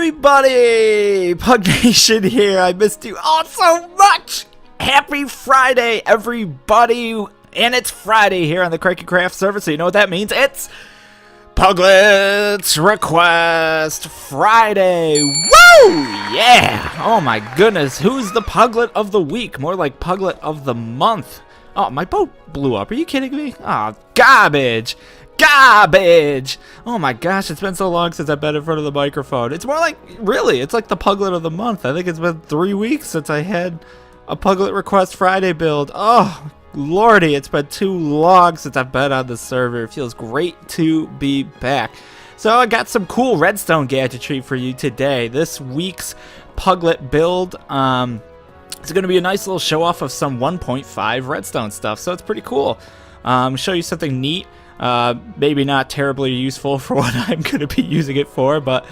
everybody! Pugnation here. I missed you all so much. Happy Friday, everybody. And it's Friday here on the Kranky Kraft Server, so you know what that means. It's Puglet Request Friday. Woo! Yeah! Oh my goodness. Who's the Puglet of the week? More like Puglet of the month. Oh, my boat blew up. Are you kidding me? Oh, garbage. Garbage! Oh my gosh, it's been so long since I've been in front of the microphone. It's more like, really, it's like the Puglet of the month. I think it's been 3 weeks since I had a Puglet Request Friday build. Oh, lordy, it's been too long since I've been on the server. It feels great to be back. So I got some cool redstone gadgetry for you today. This week's Puglet build, it's going to be a nice little show off of some 1.5 redstone stuff, so it's pretty cool. Show you something neat. Maybe not terribly useful for what I'm going to be using it for, but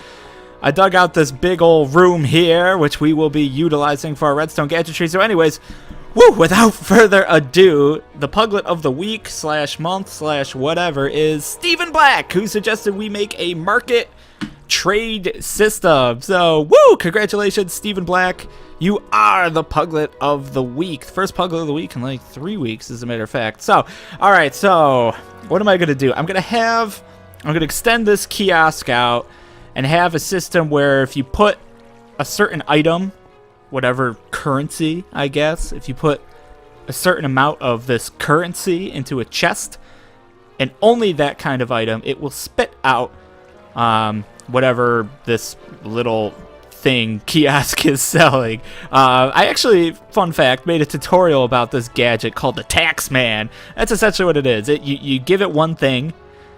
I dug out this big old room here, which we will be utilizing for our redstone gadgetry. So anyways, without further ado, the Puglet of the week / month / whatever is Stephen Black, who suggested we make a market trade system. So, congratulations, Stephen Black. You are the Puglet of the week. First Puglet of the week in like 3 weeks, as a matter of fact. So, alright, so what am I going to do? I'm going to extend this kiosk out and have a system where if you put a certain item, whatever currency, I guess, if you put a certain amount of this currency into a chest, and only that kind of item, it will spit out whatever this little thing kiosk is selling. I actually, fun fact, made a tutorial about this gadget called the Tax Man. That's essentially what it is. You give it one thing,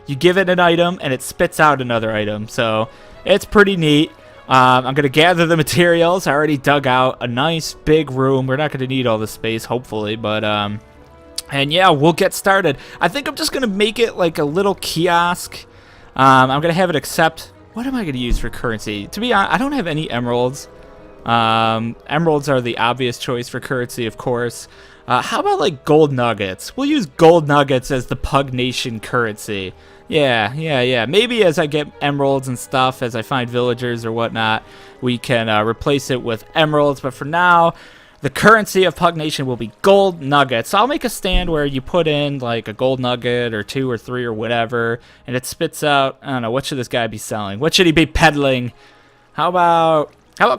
you give it an item, and it spits out another item. So it's pretty neat. I'm going to gather the materials. I already dug out a nice big room. We're not going to need all the space, hopefully, but and yeah, we'll get started. I think I'm just going to make it like a little kiosk. I'm going to have it accept. What am I going to use for currency? To be honest, I don't have any emeralds. Emeralds are the obvious choice for currency, of course. How about like gold nuggets? We'll use gold nuggets as the Pugnation currency. Yeah. Maybe as I get emeralds and stuff, as I find villagers or whatnot, we can replace it with emeralds. But for now, the currency of Pugnation will be gold nuggets. So I'll make a stand where you put in like a gold nugget or 2 or 3 or whatever, and it spits out, I don't know, what should this guy be selling? What should he be peddling? How about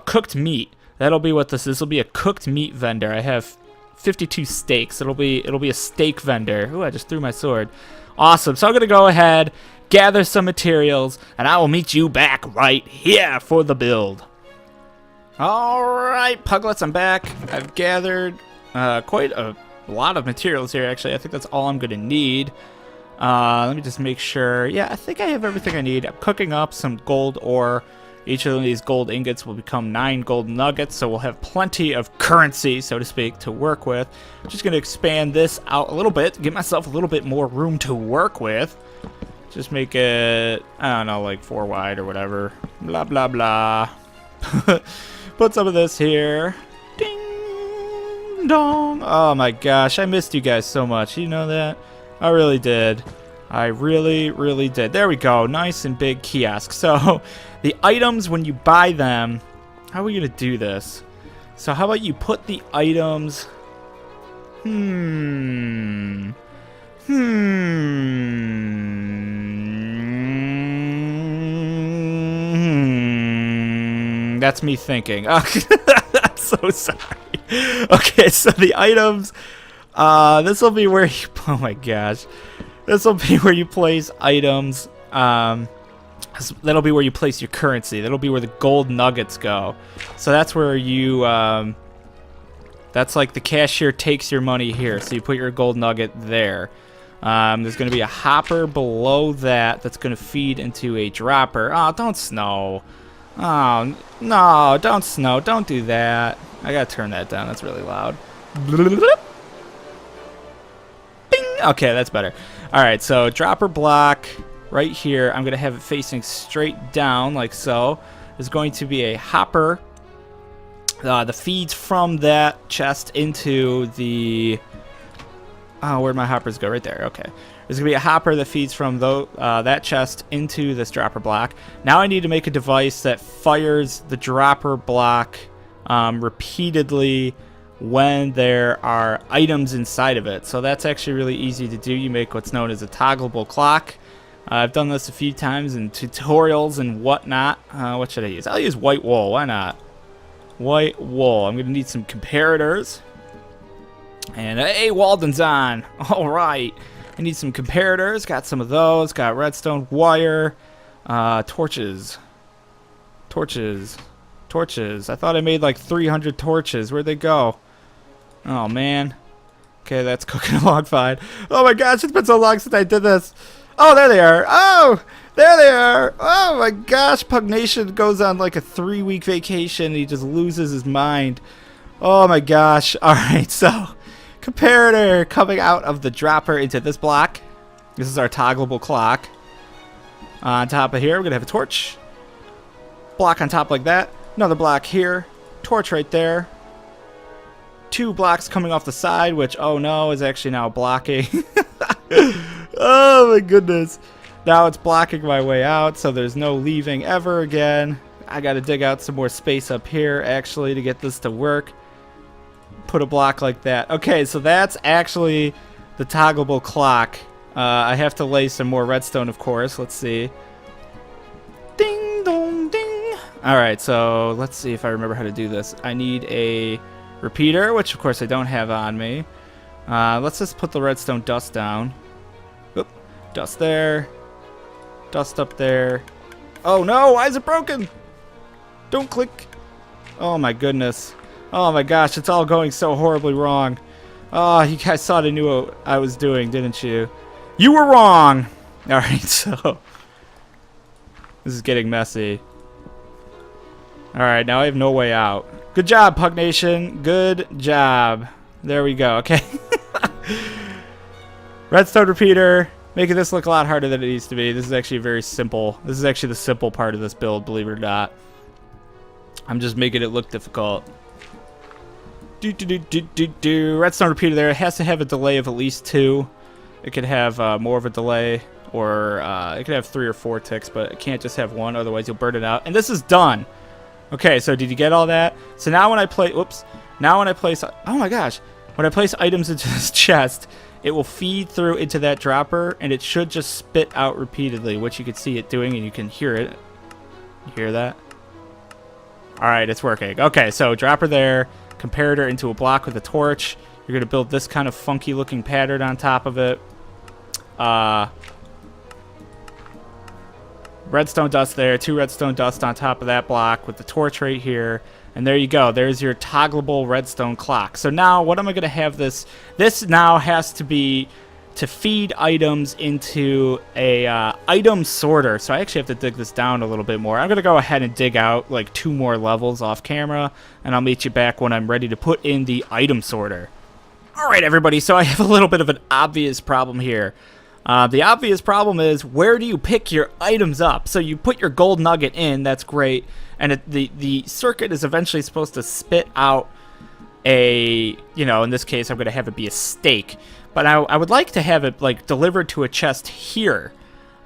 cooked meat? That'll be what this is. This will be a cooked meat vendor. I have 52 steaks. It'll be a steak vendor. Ooh, I just threw my sword. Awesome. So I'm going to go ahead, gather some materials, and I will meet you back right here for the build. Alright, Puglets, I'm back. I've gathered quite a lot of materials here, actually. I think that's all I'm going to need. Let me just make sure. Yeah, I think I have everything I need. I'm cooking up some gold ore. Each of these gold ingots will become 9 gold nuggets, so we'll have plenty of currency, so to speak, to work with. I'm just going to expand this out a little bit, give myself a little bit more room to work with. Just make it, I don't know, like 4 wide or whatever. Blah, blah, blah. Put some of this here. Ding dong. Oh my gosh, I missed you guys so much. You know that? I really did. I really, really did. There we go. Nice and big kiosk. So the items, when you buy them, how are we going to do this? So how about you put the items... That's me thinking. Oh, I'm so sorry. Okay, so the items, this will be where you, oh my gosh. This will be where you place items. That'll be where you place your currency. That'll be where the gold nuggets go. So that's where you, that's like the cashier takes your money here. So you put your gold nugget there. There's going to be a hopper below that that's going to feed into a dropper. Oh, don't snow. Oh, no, don't snow. Don't do that. I gotta turn that down. That's really loud. Bing! Okay, that's better. Alright, so dropper block right here. I'm going to have it facing straight down like so. There's going to be a hopper that feeds from that chest into the... Oh, where'd my hoppers go? Right there. Okay. There's going to be a hopper that feeds from that chest into this dropper block. Now I need to make a device that fires the dropper block repeatedly when there are items inside of it. So that's actually really easy to do. You make what's known as a toggleable clock. I've done this a few times in tutorials and whatnot. What should I use? I'll use white wool. Why not? White wool. I'm going to need some comparators. And hey, Walden's on. All right. I need some comparators. Got some of those. Got redstone wire. Torches. Torches. Torches. I thought I made like 300 torches. Where'd they go? Oh, man. Okay, that's cooking along fine. Oh, my gosh. It's been so long since I did this. Oh, there they are. Oh, there they are. Oh, my gosh. Pugnation goes on like a 3-week vacation. And he just loses his mind. Oh, my gosh. All right, so comparator coming out of the dropper into this block. This is our toggleable clock. On top of here, we're going to have a torch. Block on top like that. Another block here. Torch right there. 2 blocks coming off the side, which, oh no, is actually now blocking. Oh my goodness. Now it's blocking my way out, so there's no leaving ever again. I got to dig out some more space up here, actually, to get this to work. Put a block like that. Okay, so that's actually the toggleable clock. I have to lay some more redstone, of course. Let's see. Ding dong ding. Alright, so let's see if I remember how to do this. I need a repeater, which of course I don't have on me. Let's just put the redstone dust down. Oop, dust there. Dust up there. Oh no, why is it broken? Don't click. Oh my goodness. Oh my gosh, it's all going so horribly wrong. Oh, you guys thought I knew what I was doing, didn't you? You were wrong! Alright, so this is getting messy. Alright, now I have no way out. Good job, Pugnation. Good job. There we go, okay. Redstone repeater. Making this look a lot harder than it needs to be. This is actually very simple. This is actually the simple part of this build, believe it or not. I'm just making it look difficult. Redstone repeater there. It has to have a delay of at least 2. It could have more of a delay, or it could have 3 or 4 ticks, but it can't just have 1, otherwise you'll burn it out. And this is done. Okay, so did you get all that? So now when I play, whoops. Now when I place, oh my gosh. When I place items into this chest, it will feed through into that dropper, and it should just spit out repeatedly, which you can see it doing, and you can hear it. You hear that? Alright, it's working. Okay, so dropper there, comparator into a block with a torch. You're going to build this kind of funky looking pattern on top of it. Redstone dust there, 2 redstone dust on top of that block with the torch right here. And there you go. There's your toggleable redstone clock. So now what am I going to have this? This now has to be to feed items into a item sorter. So I actually have to dig this down a little bit more. I'm going to go ahead and dig out like 2 more levels off camera. And I'll meet you back when I'm ready to put in the item sorter. Alright everybody, so I have a little bit of an obvious problem here. The obvious problem is, where do you pick your items up? So you put your gold nugget in, that's great, and the circuit is eventually supposed to spit out a, you know, in this case I'm going to have it be a steak. But I would like to have it like delivered to a chest here.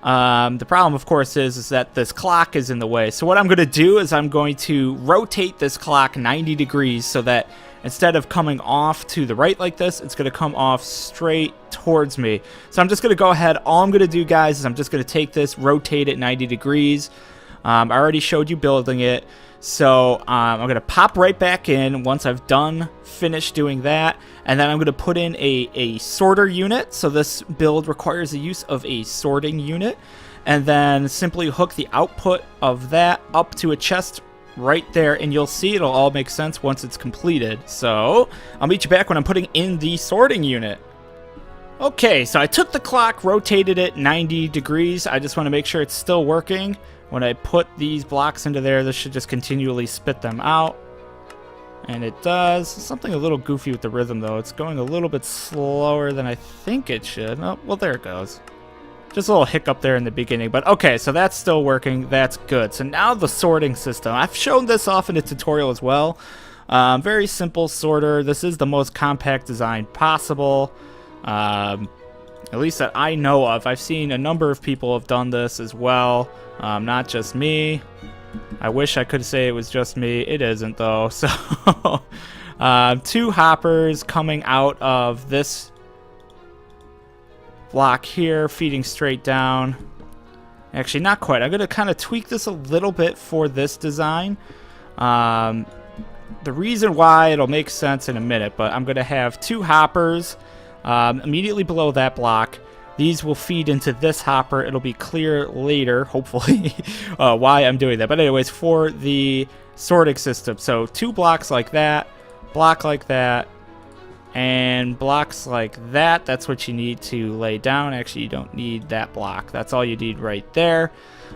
The problem, of course, is that this clock is in the way. So what I'm going to do is I'm going to rotate this clock 90 degrees so that instead of coming off to the right like this, it's going to come off straight towards me. So I'm just going to go ahead. All I'm going to do, guys, is I'm just going to take this, rotate it 90 degrees. I already showed you building it. So I'm going to pop right back in once I've finished doing that. And then I'm going to put in a sorter unit. So this build requires the use of a sorting unit. And then simply hook the output of that up to a chest right there, and you'll see it'll all make sense once it's completed. So I'll meet you back when I'm putting in the sorting unit. Okay, so I took the clock, rotated it 90 degrees. I just want to make sure it's still working. When I put these blocks into there, this should just continually spit them out. And it does. Something a little goofy with the rhythm, though. It's going a little bit slower than I think it should. Oh, well, there it goes. Just a little hiccup there in the beginning, but okay, so that's still working. That's good. So now the sorting system. I've shown this off in a tutorial as well. Very simple sorter. This is the most compact design possible. At least that I know of. I've seen a number of people have done this as well. Not just me. I wish I could say it was just me. It isn't, though. So, 2 hoppers coming out of this block here, feeding straight down. Actually, not quite. I'm going to kind of tweak this a little bit for this design. The reason why, it'll make sense in a minute, but I'm going to have 2 hoppers immediately below that block. These will feed into this hopper. It'll be clear later, hopefully, why I'm doing that. But anyways, for the sorting system. So 2 blocks like that, block like that, and blocks like that. That's what you need to lay down. Actually, you don't need that block. That's all you need right there.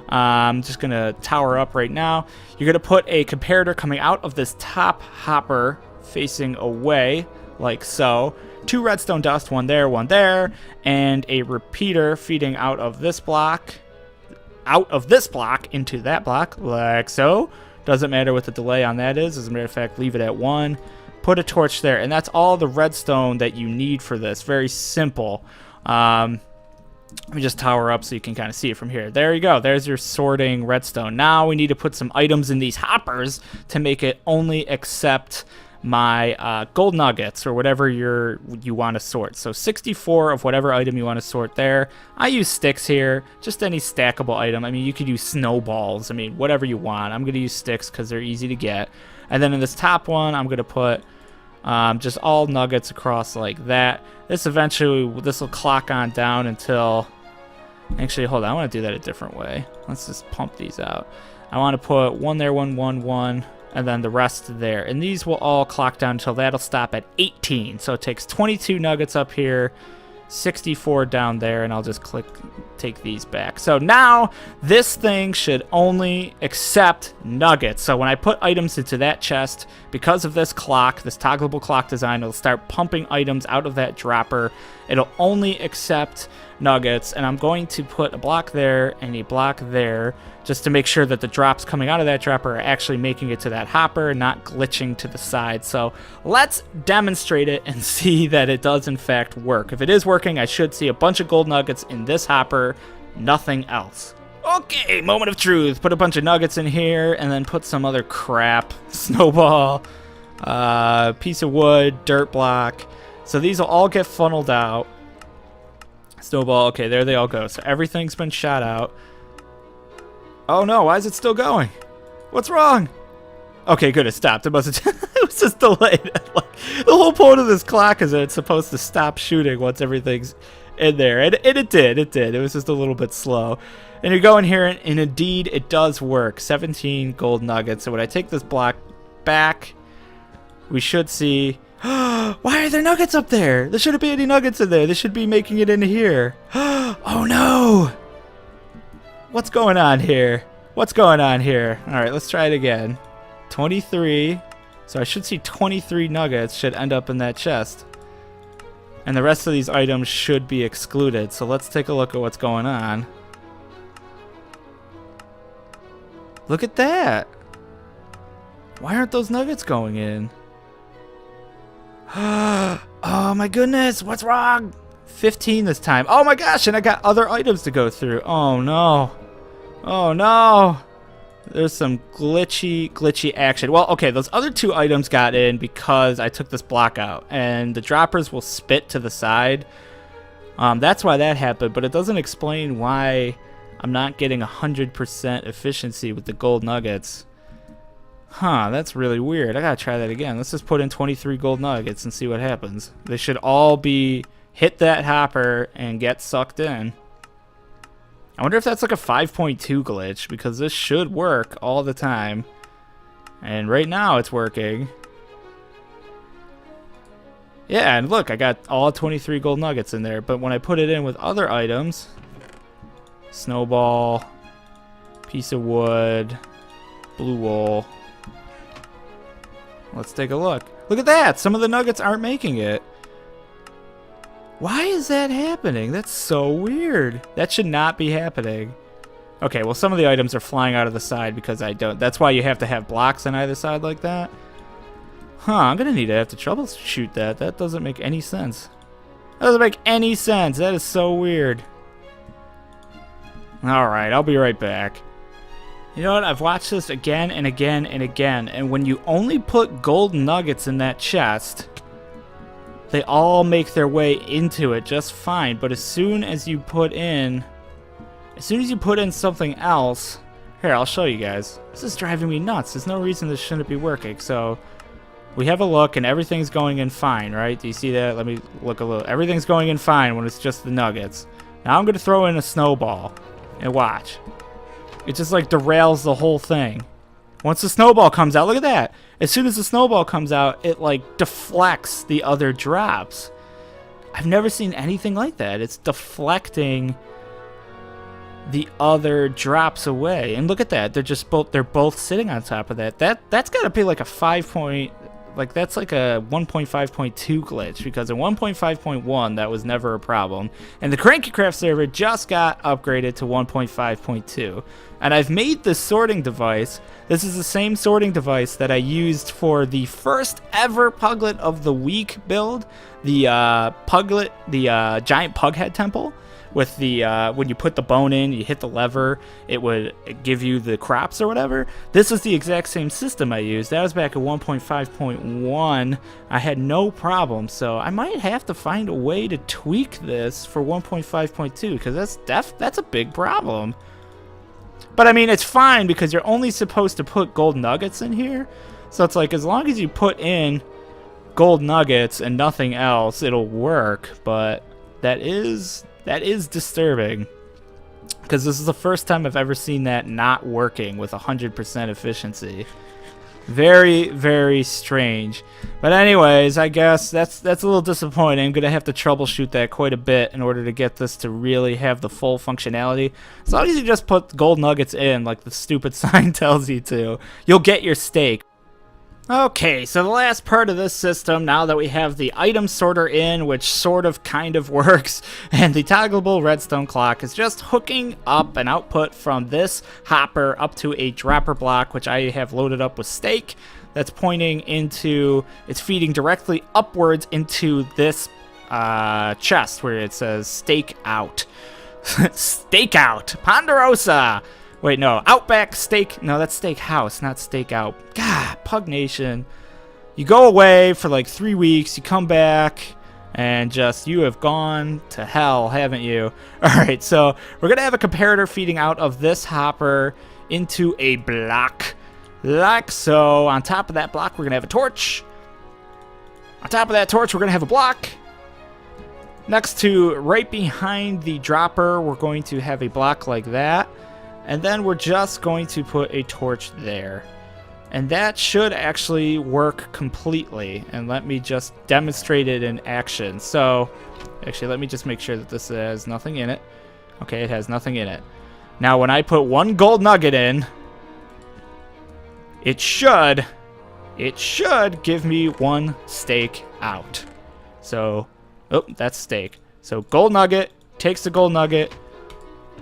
I'm just going to tower up right now. You're going to put a comparator coming out of this top hopper facing away, like so. 2 redstone dust, one there, and a repeater feeding out of this block into that block, like so. Doesn't matter what the delay on that is. As a matter of fact, leave it at 1. Put a torch there, and that's all the redstone that you need for this. Very simple. Let me just tower up so you can kind of see it from here. There you go. There's your sorting redstone. Now we need to put some items in these hoppers to make it only accept my gold nuggets or whatever you want to sort. So 64 of whatever item you want to sort there. I use sticks here, just any stackable item. I mean, you could use snowballs. I mean, whatever you want. I'm going to use sticks because they're easy to get. And then in this top one, I'm going to put just all nuggets across like that. This will clock on down until... Actually, hold on. I want to do that a different way. Let's just pump these out. I want to put 1 there, 1, 1, 1. And then the rest there. And these will all clock down until that'll stop at 18. So it takes 22 nuggets up here, 64 down there, and I'll just take these back. So now this thing should only accept nuggets. So when I put items into that chest, because of this clock, this toggleable clock design, it'll start pumping items out of that dropper. It'll only accept nuggets, and I'm going to put a block there and a block there just to make sure that the drops coming out of that dropper are actually making it to that hopper and not glitching to the side. So let's demonstrate it and see that it does in fact work. If it is working, I should see a bunch of gold nuggets in this hopper, nothing else. Okay, moment of truth. Put a bunch of nuggets in here and then put some other crap. Snowball, piece of wood, dirt block. So these will all get funneled out. Snowball, okay, there they all go. So everything's been shot out. Oh no, why is it still going? What's wrong? Okay, good, it stopped. It was just delayed. Like, the whole point of this clock is that it's supposed to stop shooting once everything's in there. And it did. It was just a little bit slow. And you go in here, and indeed, it does work. 17 gold nuggets. So when I take this block back, we should see... Why are there nuggets up there? There shouldn't be any nuggets in there. They should be making it into here. Oh no! What's going on here? What's going on here? Alright, let's try it again. 23. So I should see 23 nuggets should end up in that chest. And the rest of these items should be excluded. So let's take a look at what's going on. Look at that. Why aren't those nuggets going in? Oh my goodness, what's wrong? 15 this time. Oh my gosh, and I got other items to go through. Oh no. Oh no. There's some glitchy action. Well, okay, those other 2 items got in because I took this block out. And the droppers will spit to the side. That's why that happened, but it doesn't explain why I'm not getting 100% efficiency with the gold nuggets. Huh, that's really weird. I gotta try that again. Let's just put in 23 gold nuggets and see what happens. They should all hit that hopper and get sucked in. I wonder if that's like a 5.2 glitch, because this should work all the time. And right now it's working. Yeah, and look, I got all 23 gold nuggets in there, but when I put it in with other items, snowball, piece of wood, blue wool. Let's take a look. Look at that! Some of the nuggets aren't making it. Why is that happening? That's so weird. That should not be happening. Okay, well, some of the items are flying out of the side because I don't. That's why you have to have blocks on either side like that. Huh, I'm gonna have to troubleshoot that. That doesn't make any sense. That doesn't make any sense. That is so weird. Alright, I'll be right back. You know what? I've watched this again and again and again, and when you only put gold nuggets in that chest, they all make their way into it just fine. But as soon as you put in something else, here, I'll show you guys. This is driving me nuts. There's no reason this shouldn't be working. So we have a look, and everything's going in fine, right? Do you see that? Let me look a little. Everything's going in fine when it's just the nuggets. Now I'm going to throw in a snowball, and watch. It just like derails the whole thing. Once the snowball comes out, look at that. As soon as the snowball comes out, it like deflects the other drops. I've never seen anything like that. It's deflecting the other drops away. And look at that. They're both sitting on top of that. That's got to be like a 5 point, like that's like a 1.5.2 glitch, because in 1.5.1 that was never a problem. And the Kranky Kraft server just got upgraded to 1.5.2. And I've made this sorting device. This is the same sorting device that I used for the first ever Puglet of the Week build, the Puglet, the giant Pughead temple. With the when you put the bone in, you hit the lever, it would give you the crops or whatever. This is the exact same system I used. That was back at 1.5.1. I had no problem, so I might have to find a way to tweak this for 1.5.2, because that's a big problem. But I mean, it's fine because you're only supposed to put gold nuggets in here. So it's like, as long as you put in gold nuggets and nothing else, it'll work. But that is disturbing, because this is the first time I've ever seen that not working with 100% efficiency. Very, very strange. But anyways, I guess that's a little disappointing. I'm gonna have to troubleshoot that quite a bit in order to get this to really have the full functionality. As long as you just put gold nuggets in, like the stupid sign tells you to, you'll get your steak. Okay, so the last part of this system, now that we have the item sorter in, which sort of kind of works, and the toggleable redstone clock, is just hooking up an output from this hopper up to a dropper block, which I have loaded up with steak. That's pointing into, it's feeding directly upwards into this chest where it says steak out. Steak out, Ponderosa. Wait, no, Outback Steak. No, that's Steakhouse, not Steak Out. God, Pugnation. You go away for like 3 weeks, you come back, and just, you have gone to hell, haven't you? Alright, so we're going to have a comparator feeding out of this hopper into a block. Like so. On top of that block, we're going to have a torch. On top of that torch, we're going to have a block. Next to, right behind the dropper, we're going to have a block like that. And then we're just going to put a torch there. And that should actually work completely. And let me just demonstrate it in action. So, actually, let me just make sure that this has nothing in it. Okay, it has nothing in it. Now, when I put one gold nugget in, it should give me one steak out. So, oh, that's steak. So, gold nugget, takes the gold nugget.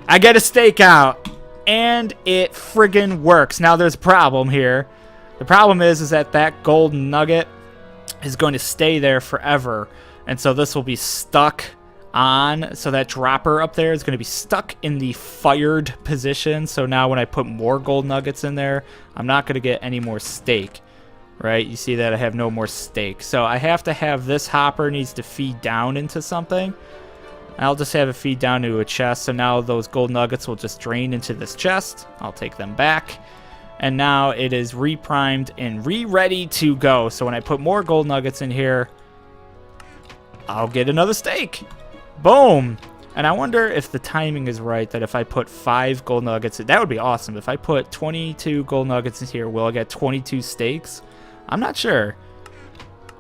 I get a steak out. And it friggin' works. Now there's a problem here. The problem is that that gold nugget is going to stay there forever. And so this will be stuck on. So that dropper up there is going to be stuck in the fired position. So now when I put more gold nuggets in there, I'm not going to get any more steak. Right? You see that I have no more steak. So I have to have this hopper needs to feed down into something. I'll just have it feed down to a chest, so now those gold nuggets will just drain into this chest. I'll take them back. And now it is reprimed and ready to go. So when I put more gold nuggets in here, I'll get another steak. Boom! And I wonder if the timing is right, that if I put 5 gold nuggets, that would be awesome. If I put 22 gold nuggets in here, will I get 22 steaks? I'm not sure.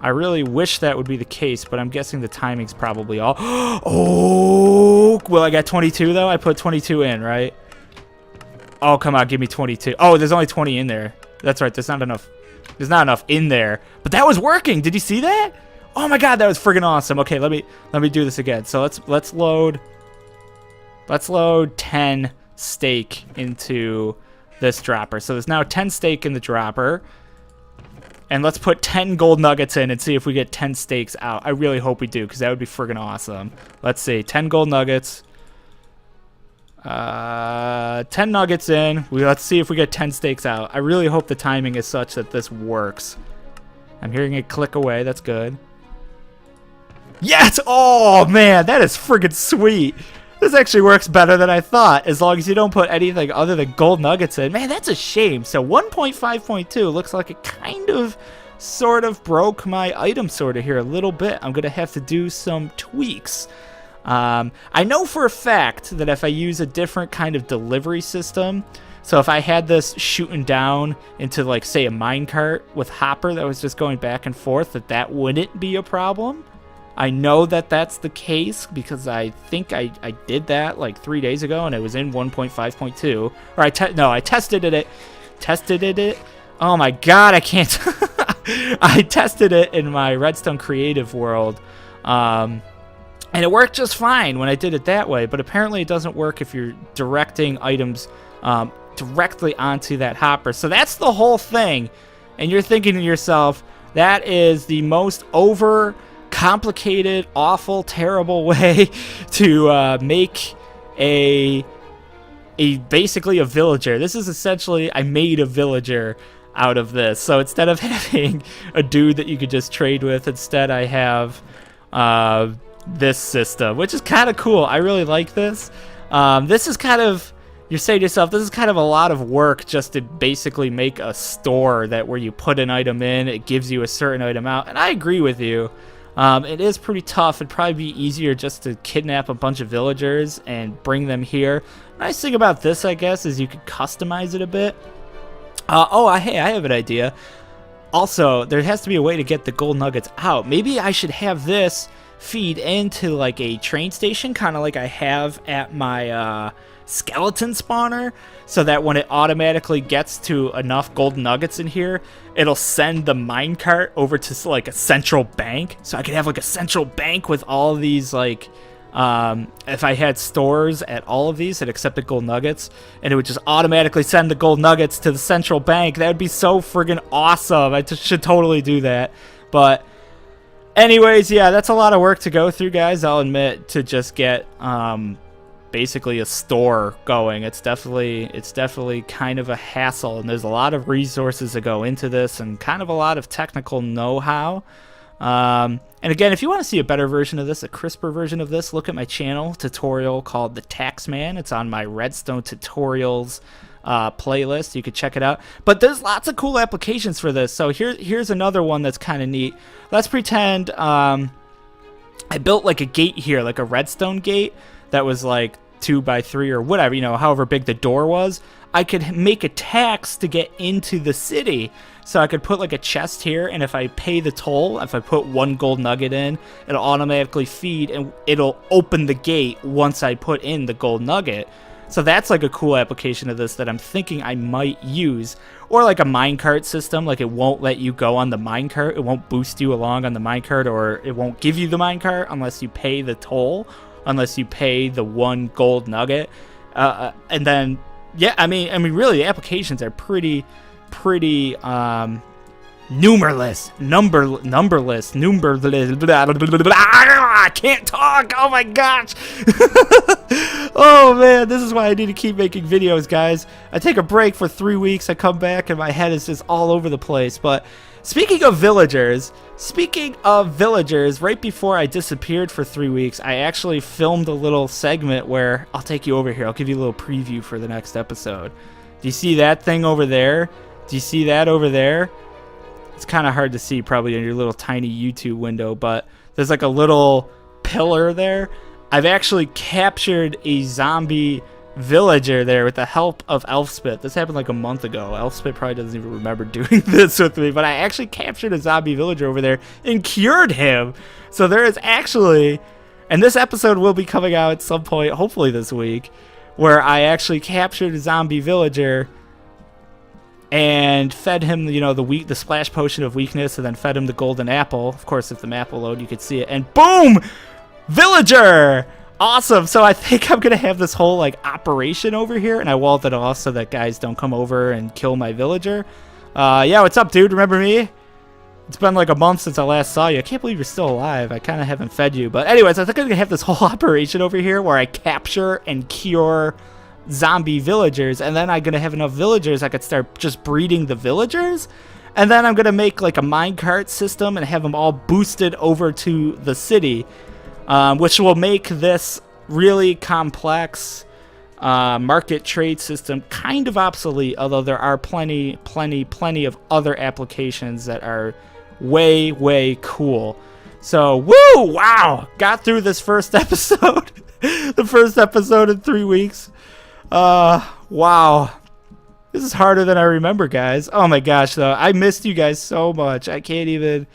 I really wish that would be the case, but I'm guessing the timing's probably all. Oh, will I get 22 though? I put 22 in, right? Oh, come on, give me 22. Oh, there's only 20 in there. That's right, there's not enough. There's not enough in there. But that was working. Did you see that? Oh my god, that was friggin' awesome. Okay, let me do this again. So let's load 10 steak into this dropper. So there's now 10 steak in the dropper. And let's put 10 gold nuggets in and see if we get 10 steaks out. I really hope we do, because that would be friggin' awesome. Let's see, 10 gold nuggets. 10 nuggets in. Let's see if we get 10 steaks out. I really hope the timing is such that this works. I'm hearing it click away. That's good. Yes! Oh, man, that is friggin' sweet. This actually works better than I thought, as long as you don't put anything other than gold nuggets in. Man, that's a shame. So 1.5.2 looks like it kind of sort of broke my item sorter here a little bit. I'm going to have to do some tweaks. I know for a fact that if I use a different kind of delivery system, so if I had this shooting down into, like, say, a minecart with hopper that was just going back and forth, that wouldn't be a problem. I know that that's the case because I think I did that like 3 days ago and it was in 1.5.2. Or I tested it. Oh my god, I can't. I tested it in my Redstone Creative world. And it worked just fine when I did it that way, but apparently it doesn't work if you're directing items directly onto that hopper. So that's the whole thing. And you're thinking to yourself, that is the most complicated, awful, terrible way to make basically a villager. This is essentially, I made a villager out of this. So instead of having a dude that you could just trade with, instead I have this system, which is kind of cool. I really like this. This is kind of, you say to yourself, this is kind of a lot of work just to basically make a store that where you put an item in, it gives you a certain item out. And I agree with you. It is pretty tough. It'd probably be easier just to kidnap a bunch of villagers and bring them here. Nice thing about this, I guess, is you could customize it a bit. Hey, I have an idea. Also, there has to be a way to get the gold nuggets out. Maybe I should have this feed into like a train station, kind of like I have at my skeleton spawner, so that when it automatically gets to enough gold nuggets in here, it'll send the minecart over to like a central bank. So I could have like a central bank with all of these, like if I had stores at all of these that accepted gold nuggets, and it would just automatically send the gold nuggets to the central bank. That would be so friggin' awesome. I should totally do that. But anyways, yeah, that's a lot of work to go through, guys, I'll admit, to just get basically a store going. It's definitely kind of a hassle, and there's a lot of resources that go into this and kind of a lot of technical know-how. And again, if you want to see a better version of this, a crisper version of this, look at my channel tutorial called The Taxman. It's on my Redstone tutorials playlist. You could check it out. But there's lots of cool applications for this. So here's another one that's kind of neat. Let's pretend I built like a gate here, like a redstone gate that was like 2x3 or whatever, however big the door was. I could make a tax to get into the city. So I could put like a chest here, and if I pay the toll, if I put 1 gold nugget in, it'll automatically feed and it'll open the gate once I put in the gold nugget. So that's like a cool application of this that I'm thinking I might use. Or like a minecart system, like it won't let you go on the minecart. It won't boost you along on the minecart, or it won't give you the minecart unless you pay the toll, unless you pay the 1 gold nugget. And then, yeah, I mean, really, the applications are pretty numberless. I can't talk. Oh my gosh. Oh man, this is why I need to keep making videos, guys. I take a break for 3 weeks. I come back and my head is just all over the place. But speaking of villagers, right before I disappeared for 3 weeks, I actually filmed a little segment where I'll take you over here. I'll give you a little preview for the next episode. Do you see that thing over there? Do you see that over there? It's kind of hard to see probably in your little tiny YouTube window, but there's like a little pillar there. I've actually captured a zombie villager there with the help of Elfspit. This happened like a month ago. Elfspit probably doesn't even remember doing this with me, but I actually captured a zombie villager over there and cured him. So there is actually, and this episode will be coming out at some point, hopefully this week, where I actually captured a zombie villager and fed him, the splash potion of weakness, and then fed him the golden apple. Of course, if the map will load, you could see it. And boom! Villager! Awesome! So I think I'm going to have this whole, operation over here, and I walled it off so that guys don't come over and kill my villager. Yeah, what's up, dude? Remember me? It's been like a month since I last saw you. I can't believe you're still alive. I kind of haven't fed you. But anyways, I think I'm going to have this whole operation over here where I capture and cure zombie villagers. And then I'm going to have enough villagers I could start just breeding the villagers. And then I'm going to make like a minecart system and have them all boosted over to the city. Which will make this really complex market trade system kind of obsolete. Although there are plenty of other applications that are way cool. So woo, wow, got through this first episode. The first episode in 3 weeks. Wow, this is harder than I remember, guys. Oh my gosh, though, I missed you guys so much. I can't even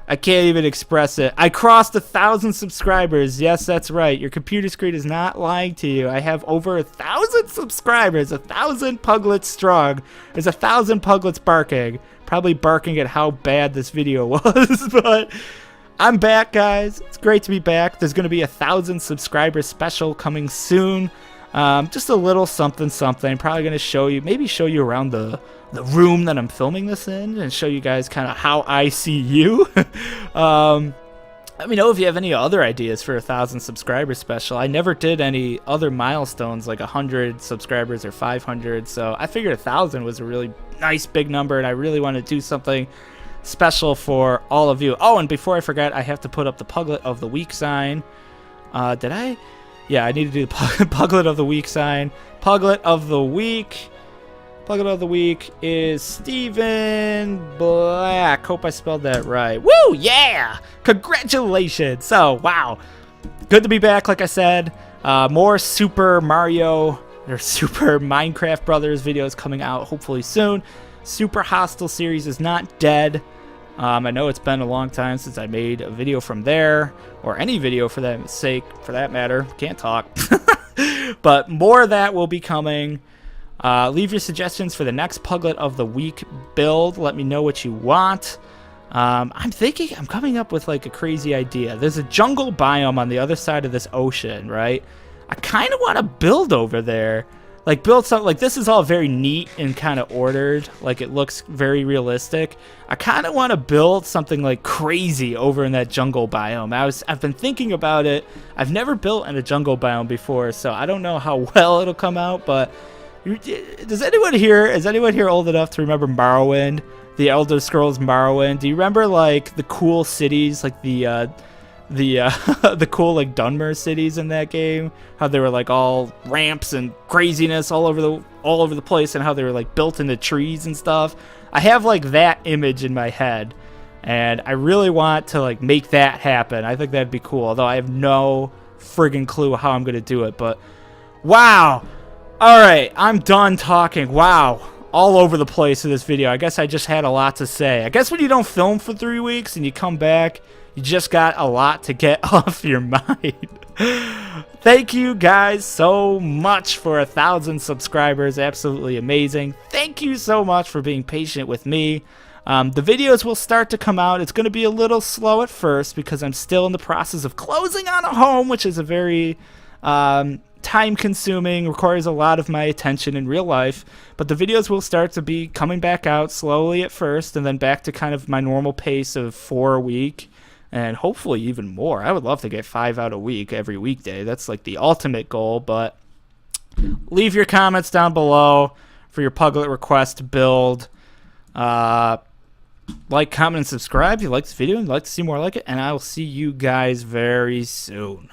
express it. I crossed 1,000 subscribers. Yes, that's right. Your computer screen is not lying to you. I have over 1,000 subscribers, 1,000 Puglets strong. There's 1,000 Puglets barking. Probably barking at how bad this video was, but I'm back, guys. It's great to be back. There's going to be 1,000 subscriber special coming soon. Just a little something. Probably going to show you, maybe show you around the room that I'm filming this in and show you guys kind of how I see you. Let me know if you have any other ideas for 1,000 subscriber special. I never did any other milestones like 100 subscribers or 500, so I figured 1,000 was a really nice big number, and I really want to do something special for all of you. Oh, and before I forget, I have to put up the Puglet of the Week sign. Did I? Yeah, I need to do the Puglet of the Week sign. Puglet of the Week. Puglet of the Week is Steven Black. Hope I spelled that right. Woo, yeah! Congratulations! So, wow. Good to be back, like I said. More Super Mario or Super Minecraft Brothers videos coming out hopefully soon. Super Hostile series is not dead. I know it's been a long time since I made a video from there, or any video for that sake, for that matter. Can't talk. But more of that will be coming. Leave your suggestions for the next Puglet of the Week build. Let me know what you want. I'm coming up with like a crazy idea. There's a jungle biome on the other side of this ocean, right? I kind of want to build over there. Like build something, like this is all very neat and kind of ordered. Like it looks very realistic. I kind of want to build something like crazy over in that jungle biome. I've been thinking about it. I've never built in a jungle biome before, so I don't know how well it'll come out, but is anyone here old enough to remember Morrowind, the Elder Scrolls Morrowind? Do you remember like the cool cities, like the cool like Dunmer cities in that game? How they were like all ramps and craziness all over the place, and how they were like built into trees and stuff. I have like that image in my head, and I really want to like make that happen. I think that'd be cool. Although I have no friggin' clue how I'm gonna do it, but wow. Alright, I'm done talking. Wow, all over the place in this video. I guess I just had a lot to say. I guess when you don't film for 3 weeks and you come back, you just got a lot to get off your mind. Thank you guys so much for 1,000 subscribers. Absolutely amazing. Thank you so much for being patient with me. The videos will start to come out. It's going to be a little slow at first because I'm still in the process of closing on a home, which is a very time-consuming, requires a lot of my attention in real life, but the videos will start to be coming back out slowly at first, and then back to kind of my normal pace of 4 a week, and hopefully even more. I would love to get 5 out a week every weekday. That's like the ultimate goal, but leave your comments down below for your Puglet request build. Like, comment, and subscribe if you like this video and you'd like to see more like it, and I will see you guys very soon.